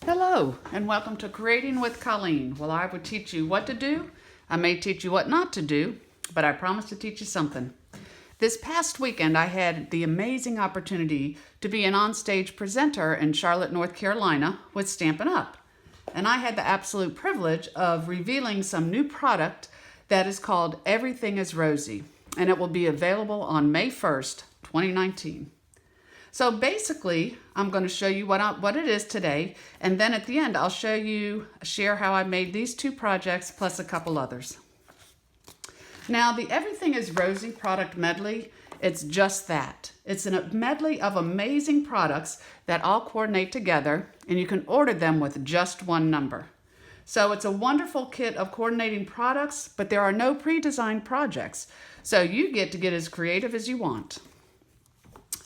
Hello, and welcome to Creating with Colleen. Well, I will teach you what to do. I may teach you what not to do, but I promise to teach you something. This past weekend, I had the amazing opportunity to be an onstage presenter in Charlotte, North Carolina with Stampin' Up! And I had the absolute privilege of revealing some new product that is called Everything is Rosy, and it will be available on May 1st, 2019. So basically, I'm going to show you what it is today, and then at the end, I'll share how I made these two projects plus a couple others. Now, the Everything is Rosy product medley, it's just that. It's a medley of amazing products that all coordinate together, and you can order them with just one number. So it's a wonderful kit of coordinating products, but there are no pre-designed projects, so you get to get as creative as you want.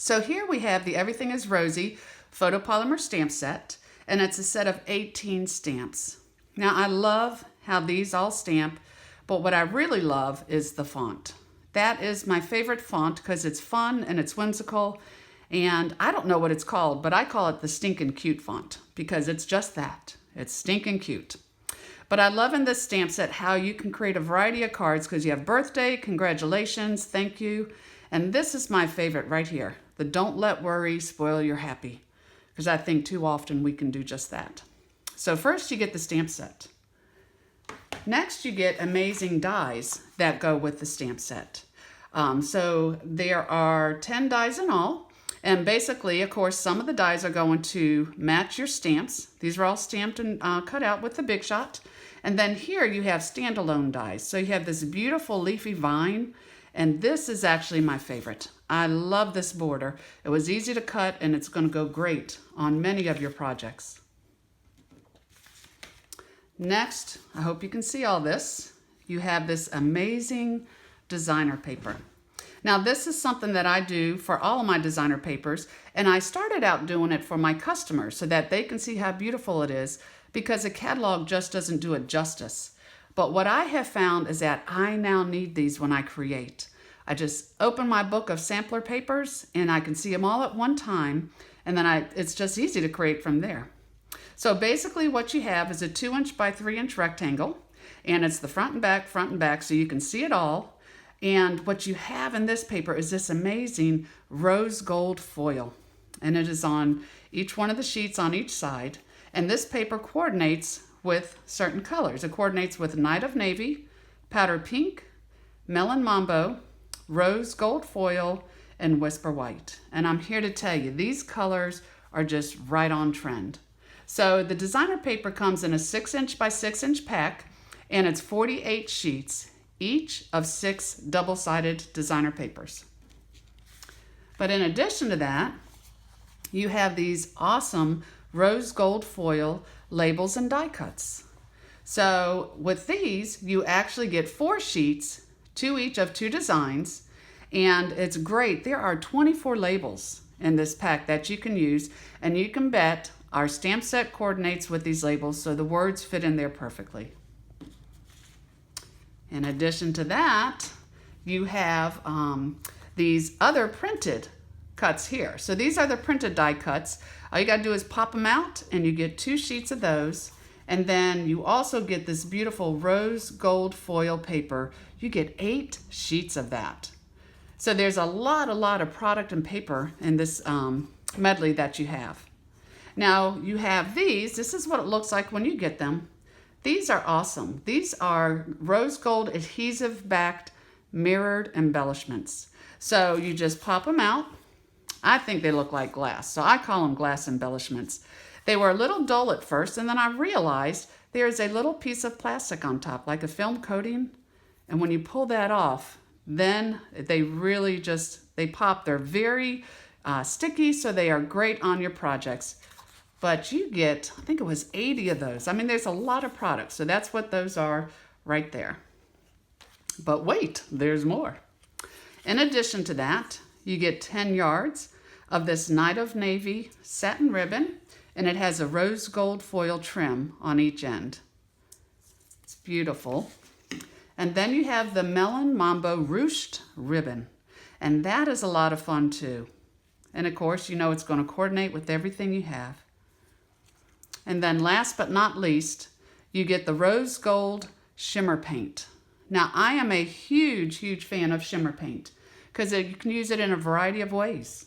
So here we have the Everything is Rosy Photopolymer stamp set, and it's a set of 18 stamps. Now I love how these all stamp, but what I really love is the font. That is my favorite font because it's fun and it's whimsical, and I don't know what it's called, but I call it the stinkin' cute font because it's just that. It's stinkin' cute. But I love in this stamp set how you can create a variety of cards because you have birthday, congratulations, thank you, and this is my favorite right here. The don't let worry spoil your happy, because I think too often we can do just that. So first you get the stamp set. Next you get amazing dies that go with the stamp set. So there are 10 dies in all, and basically, of course, some of the dies are going to match your stamps. These are all stamped and cut out with the Big Shot. And then here you have standalone dies. So you have this beautiful leafy vine, and this is actually my favorite. I love this border. It was easy to cut, and it's going to go great on many of your projects. Next, I hope you can see all this. You have this amazing designer paper. Now, this is something that I do for all of my designer papers, and I started out doing it for my customers so that they can see how beautiful it is, because a catalog just doesn't do it justice. But what I have found is that I now need these when I create. I just open my book of sampler papers and I can see them all at one time, and then it's just easy to create from there. So basically what you have is a 2" by 3" rectangle, and it's the front and back so you can see it all. And what you have in this paper is this amazing rose gold foil, and it is on each one of the sheets on each side. And this paper coordinates with certain colors. It coordinates with Night of Navy, Powder Pink, Melon Mambo, Rose Gold Foil, and Whisper White. And I'm here to tell you, these colors are just right on trend. So the designer paper comes in a 6" by 6" pack, and it's 48 sheets, each of 6 double-sided designer papers. But in addition to that, you have these awesome rose gold foil labels and die cuts. So with these, you actually get 4 sheets, 2 each of 2 designs, and it's great. There are 24 labels in this pack that you can use, and you can bet our stamp set coordinates with these labels, so the words fit in there perfectly. In addition to that, you have these other printed cuts here. So these are the printed die cuts. All you gotta do is pop them out, and you get 2 sheets of those. And then you also get this beautiful rose gold foil paper. You get 8 sheets of that. So there's a lot of product and paper in this medley that you have. Now you have these. This is what it looks like when you get them. These are awesome. These are rose gold adhesive backed mirrored embellishments. So you just pop them out. I think they look like glass, so I call them glass embellishments. They were a little dull at first, and then I realized there's a little piece of plastic on top, like a film coating, and when you pull that off, then they really they pop. They're very sticky, so they are great on your projects. But you get, I think it was 80 of those. I mean, there's a lot of products, so that's what those are right there. But wait, there's more. In addition to that, you get 10 yards of this Night of Navy satin ribbon, and it has a rose gold foil trim on each end. It's beautiful. And then you have the Melon Mambo ruched ribbon, and that is a lot of fun too. And of course, you know it's going to coordinate with everything you have. And then last but not least, you get the rose gold shimmer paint. Now, I am a huge, huge fan of shimmer paint because you can use it in a variety of ways.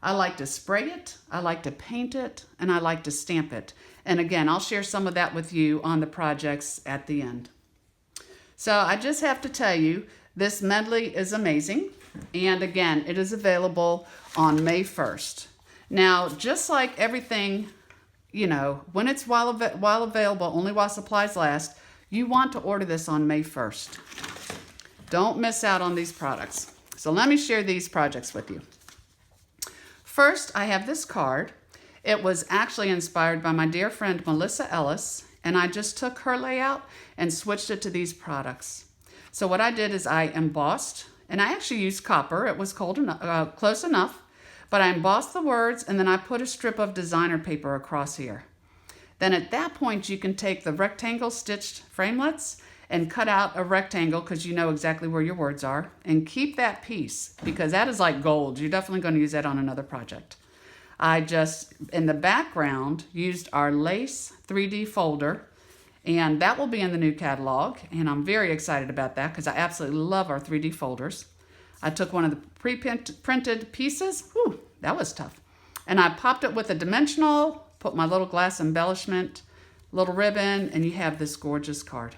I like to spray it, I like to paint it, and I like to stamp it. And again, I'll share some of that with you on the projects at the end. So I just have to tell you, this medley is amazing. And again, it is available on May 1st. Now, just like everything, you know, when it's while available, only while supplies last, you want to order this on May 1st. Don't miss out on these products. So let me share these projects with you. First, I have this card. It was actually inspired by my dear friend Melissa Ellis, and I just took her layout and switched it to these products. So what I did is I embossed, and I actually used copper. It was close enough, but I embossed the words, and then I put a strip of designer paper across here. Then at that point, you can take the rectangle stitched framelets and cut out a rectangle because you know exactly where your words are, and keep that piece because that is like gold. You're definitely going to use that on another project. I just, in the background, used our lace 3D folder, and that will be in the new catalog, and I'm very excited about that because I absolutely love our 3D folders. I took one of the pre-printed pieces, whew, that was tough, and I popped it with a dimensional, put my little glass embellishment, little ribbon, and you have this gorgeous card.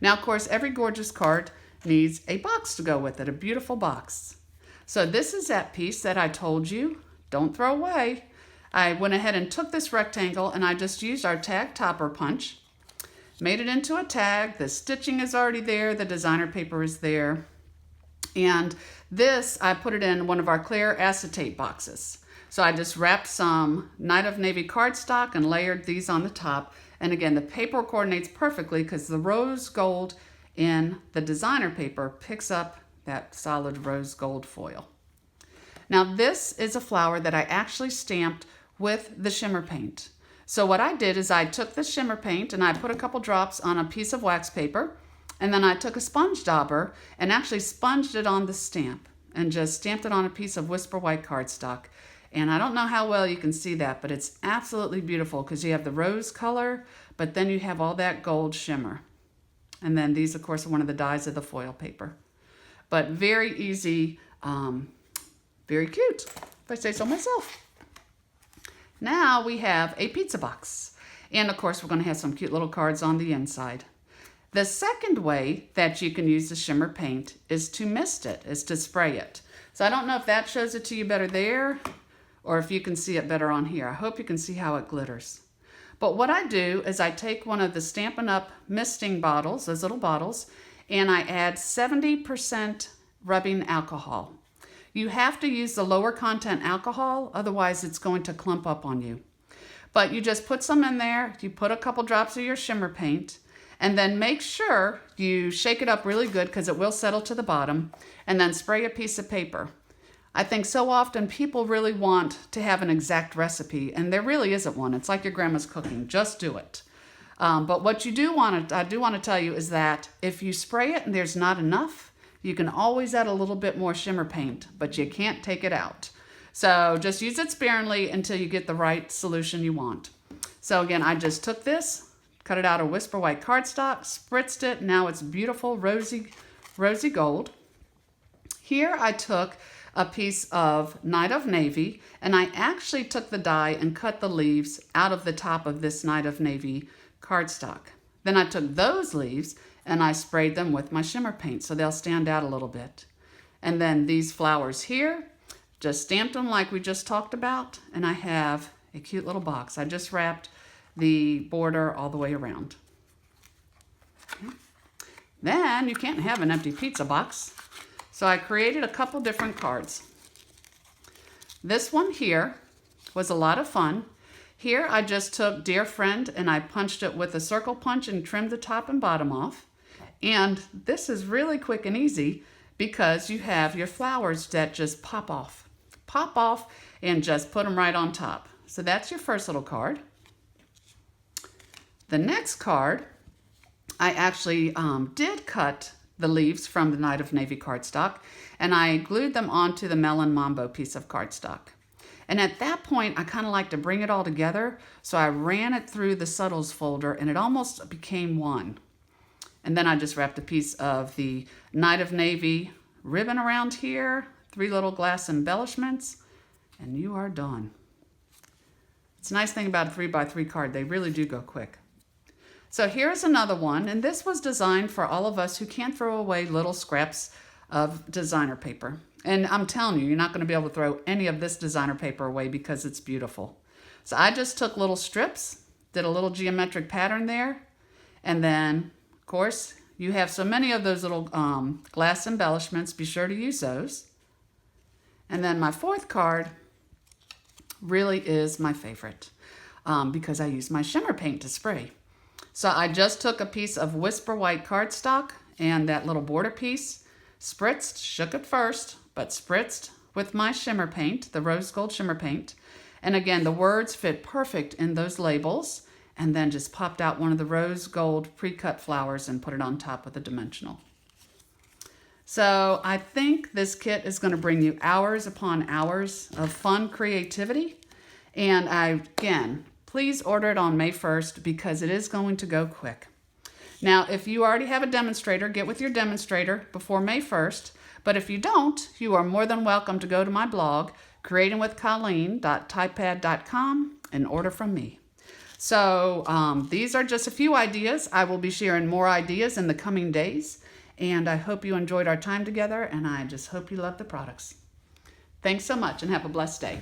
Now, of course, every gorgeous card needs a box to go with it, a beautiful box. So this is that piece that I told you, don't throw away. I went ahead and took this rectangle and I just used our tag topper punch, made it into a tag. The stitching is already there, the designer paper is there. And this, I put it in one of our clear acetate boxes. So I just wrapped some Night of Navy cardstock and layered these on the top. And again, the paper coordinates perfectly because the rose gold in the designer paper picks up that solid rose gold foil. Now this is a flower that I actually stamped with the shimmer paint. So what I did is I took the shimmer paint and I put a couple drops on a piece of wax paper, and then I took a sponge dauber and actually sponged it on the stamp and just stamped it on a piece of Whisper White cardstock. And I don't know how well you can see that, but it's absolutely beautiful because you have the rose color, but then you have all that gold shimmer. And then these, of course, are one of the dyes of the foil paper. But very easy, very cute, if I say so myself. Now we have a pizza box. And of course, we're going to have some cute little cards on the inside. The second way that you can use the shimmer paint is to mist it, is to spray it. So I don't know if that shows it to you better there, or if you can see it better on here. I hope you can see how it glitters. But what I do is I take one of the Stampin' Up! Misting bottles, those little bottles, and I add 70% rubbing alcohol. You have to use the lower content alcohol, otherwise it's going to clump up on you. But you just put some in there, you put a couple drops of your shimmer paint, and then make sure you shake it up really good because it will settle to the bottom, and then spray a piece of paper. I think so often people really want to have an exact recipe, and there really isn't one. It's like your grandma's cooking. Just do it. But what I do want to tell you is that if you spray it and there's not enough, you can always add a little bit more shimmer paint, but you can't take it out. So just use it sparingly until you get the right solution you want. So again, I just took this, cut it out of Whisper White cardstock, spritzed it. Now it's beautiful rosy gold. Here I took a piece of Night of Navy, and I actually took the die and cut the leaves out of the top of this Night of Navy cardstock. Then I took those leaves and I sprayed them with my shimmer paint so they'll stand out a little bit. And then these flowers here, just stamped them like we just talked about, and I have a cute little box. I just wrapped the border all the way around. Okay. Then you can't have an empty pizza box. So I created a couple different cards. This one here was a lot of fun. Here I just took Dear Friend and I punched it with a circle punch and trimmed the top and bottom off. And this is really quick and easy because you have your flowers that just pop off. Pop off and just put them right on top. So that's your first little card. The next card, I actually did cut the leaves from the Night of Navy cardstock, and I glued them onto the Melon Mambo piece of cardstock. And at that point, I kind of like to bring it all together. So I ran it through the subtles folder and it almost became one. And then I just wrapped a piece of the Night of Navy ribbon around here, 3 little glass embellishments, and you are done. It's a nice thing about a 3x3 card. They really do go quick. So here's another one, and this was designed for all of us who can't throw away little scraps of designer paper. And I'm telling you, you're not going to be able to throw any of this designer paper away because it's beautiful. So I just took little strips, did a little geometric pattern there, and then, of course, you have so many of those little glass embellishments. Be sure to use those. And then my 4th card really is my favorite because I use my shimmer paint to spray. So I just took a piece of Whisper White cardstock and that little border piece, spritzed, shook it first, but spritzed with my shimmer paint, the rose gold shimmer paint. And again, the words fit perfect in those labels, and then just popped out one of the rose gold pre-cut flowers and put it on top of the dimensional. So I think this kit is going to bring you hours upon hours of fun creativity. And again, please order it on May 1st because it is going to go quick. Now, if you already have a demonstrator, get with your demonstrator before May 1st. But if you don't, you are more than welcome to go to my blog, creatingwithcolleen.typepad.com, and order from me. So these are just a few ideas. I will be sharing more ideas in the coming days. And I hope you enjoyed our time together, and I just hope you love the products. Thanks so much, and have a blessed day.